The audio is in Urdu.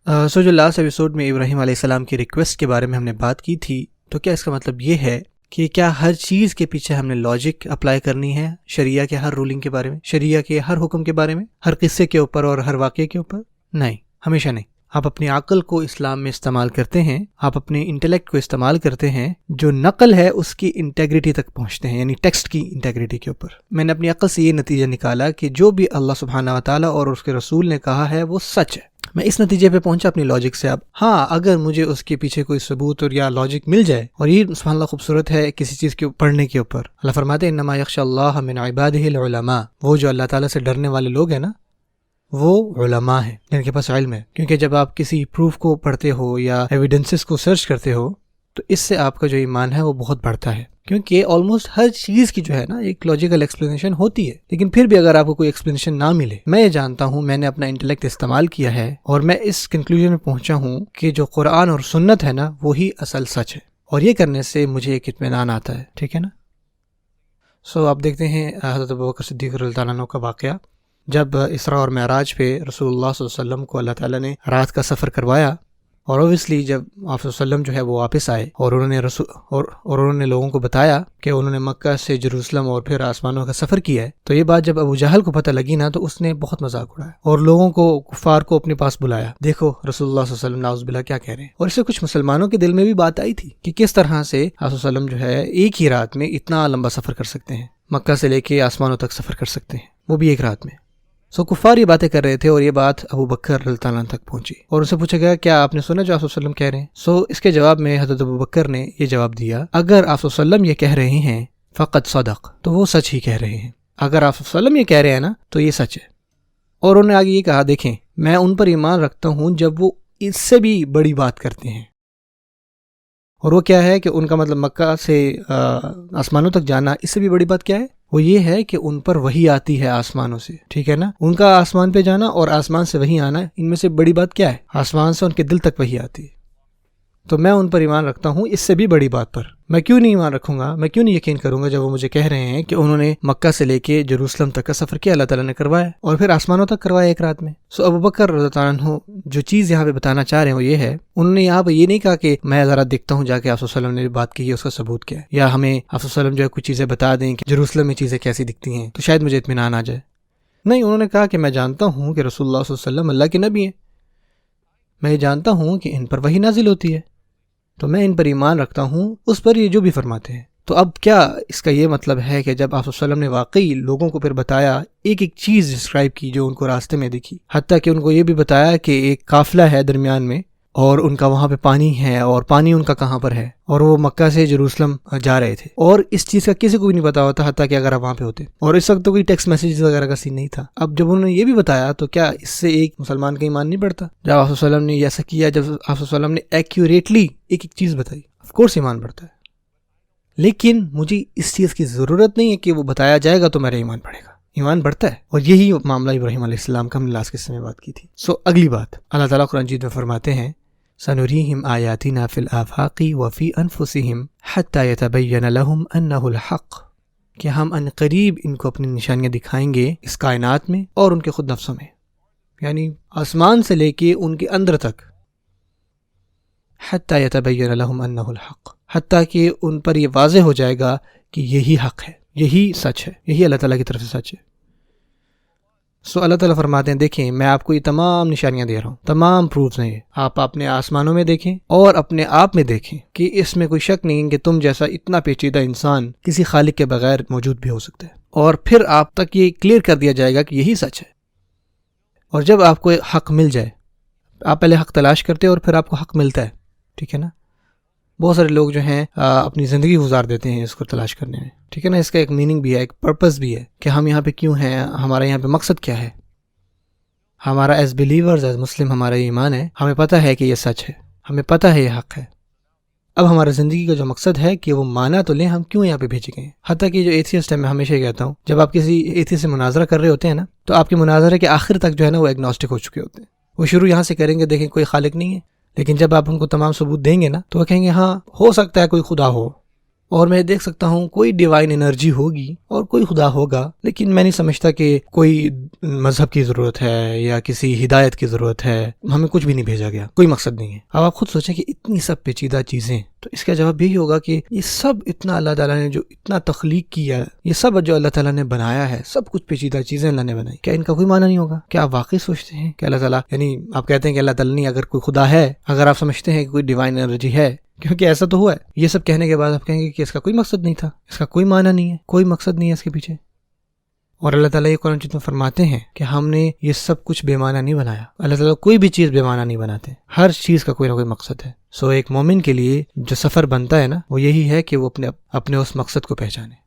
جو لاسٹ ایپیسوڈ میں ابراہیم علیہ السلام کی ریکویسٹ کے بارے میں ہم نے بات کی تھی، تو کیا اس کا مطلب یہ ہے کہ کیا ہر چیز کے پیچھے ہم نے لاجک اپلائی کرنی ہے شریعہ کے ہر رولنگ کے بارے میں، شریعہ کے ہر حکم کے بارے میں، ہر قصے کے اوپر اور ہر واقعے کے اوپر؟ نہیں، ہمیشہ نہیں۔ آپ اپنی عقل کو اسلام میں استعمال کرتے ہیں، آپ اپنے انٹلیکٹ کو استعمال کرتے ہیں، جو نقل ہے اس کی انٹیگریٹی تک پہنچتے ہیں، یعنی ٹیکسٹ کی انٹیگریٹی کے اوپر۔ میں نے اپنی عقل سے یہ نتیجہ نکالا کہ جو بھی اللہ سبحانہ و تعالیٰ اور اس کے رسول نے کہا ہے وہ سچ ہے۔ میں اس نتیجے پہ پہنچا اپنی لاجک سے۔ اب ہاں، اگر مجھے اس کے پیچھے کوئی ثبوت اور یا لاجک مل جائے، اور یہ سبحان اللہ خوبصورت ہے کسی چیز کے پڑھنے کے اوپر، اللہ فرماتے ہیں انما یخشى اللہ من عبادہ العلماء، وہ جو اللہ تعالیٰ سے ڈرنے والے لوگ ہیں نا، وہ علماء ہیں جن کے پاس علم ہے۔ کیونکہ جب آپ کسی پروف کو پڑھتے ہو یا ایویڈنسز کو سرچ کرتے ہو تو اس سے آپ کا جو ایمان ہے وہ بہت بڑھتا ہے، کیونکہ آلموسٹ ہر چیز کی جو ہے نا ایک لاجیکل ایکسپلینیشن ہوتی ہے۔ لیکن پھر بھی اگر آپ کو کوئی ایکسپلینیشن نہ ملے، میں یہ جانتا ہوں، میں نے اپنا انٹلیکٹ استعمال کیا ہے اور میں اس کنکلوژن میں پہنچا ہوں کہ جو قرآن اور سنت ہے نا وہی اصل سچ ہے، اور یہ کرنے سے مجھے ایک اطمینان آتا ہے، ٹھیک ہے نا۔ آپ دیکھتے ہیں حضرت ابوبکر صدیق رضی اللہ عنہ کا واقعہ، جب اسراء اور معراج پہ رسول اللہ صلی اللہ علیہ وسلم کو اللہ تعالیٰ نے رات کا سفر کروایا، اور اوبویسلی جب آپ صلی اللہ علیہ وسلم جو ہے وہ واپس آئے اور انہوں نے لوگوں کو بتایا کہ انہوں نے مکہ سے جروسلم اور پھر آسمانوں کا سفر کیا ہے، تو یہ بات جب ابو جہل کو پتہ لگی نا تو اس نے بہت مذاق اڑایا اور لوگوں کو، کفار کو اپنے پاس بلایا، دیکھو رسول اللہ صلی اللہ علیہ وسلم نعوذ باللہ کیا کہہ رہے ہیں۔ اور اس سے کچھ مسلمانوں کے دل میں بھی بات آئی تھی کہ کس طرح سے آپ صلی اللہ علیہ وسلم جو ہے ایک ہی رات میں اتنا لمبا سفر کر سکتے ہیں، مکہ سے لے کے آسمانوں تک سفر کر سکتے ہیں، وہ بھی ایک رات میں۔ کفار یہ باتیں کر رہے تھے اور یہ بات ابو بکر رضی اللہ عنہ تک پہنچی اور ان سے پوچھا گیا کیا آپ نے سنا جو آپ صلی اللہ علیہ وسلم کہہ رہے ہیں؟ اس کے جواب میں حضرت ابو بکر نے یہ جواب دیا، اگر آپ صلی اللہ علیہ وسلم یہ کہہ رہے ہیں فقط صدق، تو وہ سچ ہی کہہ رہے ہیں۔ اگر آپ صلی اللہ علیہ وسلم یہ کہہ رہے ہیں نا تو یہ سچ ہے۔ اور انہوں نے آگے یہ کہا، دیکھیں میں ان پر ایمان رکھتا ہوں جب وہ اس سے بھی بڑی بات کرتے ہیں، اور وہ کیا ہے کہ ان کا مطلب مکہ سے آسمانوں تک جانا، اس سے بھی بڑی بات کیا ہے؟ وہ یہ ہے کہ ان پر وحی آتی ہے آسمانوں سے، ٹھیک ہے نا۔ ان کا آسمان پہ جانا اور آسمان سے وحی آنا، ان میں سے بڑی بات کیا ہے؟ آسمان سے ان کے دل تک وحی آتی ہے۔ تو میں ان پر ایمان رکھتا ہوں اس سے بھی بڑی بات پر۔ میں کیوں نہیں ایمان رکھوں گا، میں کیوں نہیں یقین کروں گا جب وہ مجھے کہہ رہے ہیں کہ انہوں نے مکہ سے لے کے جروسلم تک کا سفر کیا، اللہ تعالیٰ نے کروایا اور پھر آسمانوں تک کروایا ایک رات میں۔ ابو بکر رضی اللہ عنہ جو چیز یہاں پہ بتانا چاہ رہے ہیں وہ یہ ہے، انہوں نے یہاں پہ یہ نہیں کہا کہ میں ذرا دیکھتا ہوں جا کے آپ صلی اللہ علیہ وسلم نے بات کی ہے اس کا ثبوت کیا ہے، یا ہمیں آپ صلی اللہ علیہ وسلم جو ہے کچھ چیزیں بتا دیں کہ جروسلم میں چیزیں کیسی دکھتی ہیں تو شاید مجھے اطمینان آ جائے۔ نہیں، انہوں نے کہا کہ میں جانتا ہوں کہ رسول اللہ صلی اللہ علیہ وسلم اللہ کے نبی ہیں، میں یہ جانتا ہوں کہ ان پر وحی نازل ہوتی ہے، تو میں ان پر ایمان رکھتا ہوں اس پر یہ جو بھی فرماتے ہیں۔ تو اب کیا اس کا یہ مطلب ہے کہ جب آپ صلی اللہ علیہ وسلم نے واقعی لوگوں کو پھر بتایا، ایک ایک چیز ڈسکرائب کی جو ان کو راستے میں دکھی، حتیٰ کہ ان کو یہ بھی بتایا کہ ایک قافلہ ہے درمیان میں اور ان کا وہاں پہ پانی ہے، اور پانی ان کا کہاں پر ہے، اور وہ مکہ سے جروسلم جا رہے تھے، اور اس چیز کا کسی کو بھی نہیں پتا ہوتا حتیٰ کہ اگر آپ وہاں پہ ہوتے، اور اس وقت تو کوئی ٹیکسٹ میسیج وغیرہ کا سین نہیں تھا۔ اب جب انہوں نے یہ بھی بتایا تو کیا اس سے ایک مسلمان کا ایمان نہیں بڑھتا؟ جب آپ صلی اللہ علیہ وسلم نے ایسا کیا، جب آپ صلی اللہ علیہ وسلم نے ایکوریٹلی ایک ایک چیز بتائی، آف کورس ایمان بڑھتا ہے۔ لیکن مجھے اس چیز کی ضرورت نہیں ہے کہ وہ بتایا جائے گا تو میرا ایمان بڑھے گا، ایمان بڑھتا ہے۔ اور یہی معاملہ ابراہیم علیہ السلام کا ہم نے لاسٹ قصے میں بات کی تھی۔ اگلی بات، اللہ تعالیٰ قرآن مجید میں فرماتے ہیں سنريهم آياتنا في الآفاق وفي أنفسهم حتى يتبين لهم أنه الحق، کہ ہم ان قریب ان کو اپنی نشانیاں دکھائیں گے اس کائنات میں اور ان کے خود نفسوں میں، یعنی آسمان سے لے کے ان کے اندر تک، حتى يتبين لهم أنه الحق، حتیٰ کہ ان پر یہ واضح ہو جائے گا کہ یہی حق ہے، یہی سچ ہے، یہی اللہ تعالیٰ کی طرف سے سچ ہے۔ اللہ تعالیٰ فرماتے ہیں دیکھیں میں آپ کو یہ تمام نشانیاں دے رہا ہوں، تمام پروفز ہیں، آپ اپنے آسمانوں میں دیکھیں اور اپنے آپ میں دیکھیں کہ اس میں کوئی شک نہیں کہ تم جیسا اتنا پیچیدہ انسان کسی خالق کے بغیر موجود بھی ہو سکتا ہے، اور پھر آپ تک یہ کلیئر کر دیا جائے گا کہ یہی سچ ہے۔ اور جب آپ کو حق مل جائے، آپ پہلے حق تلاش کرتے ہیں اور پھر آپ کو حق ملتا ہے، ٹھیک ہے نا۔ بہت سارے لوگ جو ہیں اپنی زندگی گزار دیتے ہیں اس کو تلاش کرنے میں، ٹھیک ہے نا۔ اس کا ایک میننگ بھی ہے، ایک پرپس بھی ہے کہ ہم یہاں پہ کیوں ہیں، ہمارا یہاں پہ مقصد کیا ہے۔ ہمارا ایز بلیورز، ایز مسلم ہمارا ایمان ہے، ہمیں پتہ ہے کہ یہ سچ ہے، ہمیں پتہ ہے یہ حق ہے۔ اب ہمارا زندگی کا جو مقصد ہے کہ وہ مانا تو لیں ہم کیوں یہاں پہ بھیجے گئے ہیں۔ حتیٰ کہ جو ایتھیسٹ ہے، میں ہمیشہ یہ کہتا ہوں جب آپ کسی ایتھیسٹ سے مناظرہ کر رہے ہوتے ہیں نا تو آپ کے مناظرے کے آخر تک جو ہے نا وہ ایگنوسٹک ہو چکے ہوتے ہیں۔ وہ شروع یہاں سے کریں گے دیکھیں کوئی خالق نہیں ہے، لیکن جب آپ ان کو تمام ثبوت دیں گے نا تو وہ کہیں گے ہاں ہو سکتا ہے کوئی خدا ہو، اور میں دیکھ سکتا ہوں کوئی ڈیوائن انرجی ہوگی اور کوئی خدا ہوگا، لیکن میں نہیں سمجھتا کہ کوئی مذہب کی ضرورت ہے یا کسی ہدایت کی ضرورت ہے، ہمیں کچھ بھی نہیں بھیجا گیا، کوئی مقصد نہیں ہے۔ اب آپ خود سوچیں کہ اتنی سب پیچیدہ چیزیں، تو اس کا جواب یہی ہوگا کہ یہ سب اتنا اللہ تعالیٰ نے جو اتنا تخلیق کیا، یہ سب جو اللہ تعالیٰ نے بنایا ہے، سب کچھ پیچیدہ چیزیں اللہ نے بنائی، کیا ان کا کوئی معنی نہیں ہوگا؟ کیا آپ واقعی سوچتے ہیں کہ اللہ تعالیٰ، یعنی آپ کہتے ہیں کہ اللہ تعالیٰ نہیں، اگر کوئی خدا ہے، اگر آپ سمجھتے ہیں کہ کوئی ڈیوائن انرجی ہے، کیونکہ ایسا تو ہوا ہے، یہ سب کہنے کے بعد آپ کہیں گے کہ اس کا کوئی مقصد نہیں تھا، اس کا کوئی معنی نہیں ہے، کوئی مقصد نہیں ہے اس کے پیچھے۔ اور اللہ تعالیٰ یہ قرآن مجید میں فرماتے ہیں کہ ہم نے یہ سب کچھ بے معنی نہیں بنایا، اللہ تعالیٰ کوئی بھی چیز بے معنی نہیں بناتے، ہر چیز کا کوئی نہ کوئی مقصد ہے۔ ایک مومن کے لیے جو سفر بنتا ہے نا، وہ یہی ہے کہ وہ اپنے اس مقصد کو پہچانے۔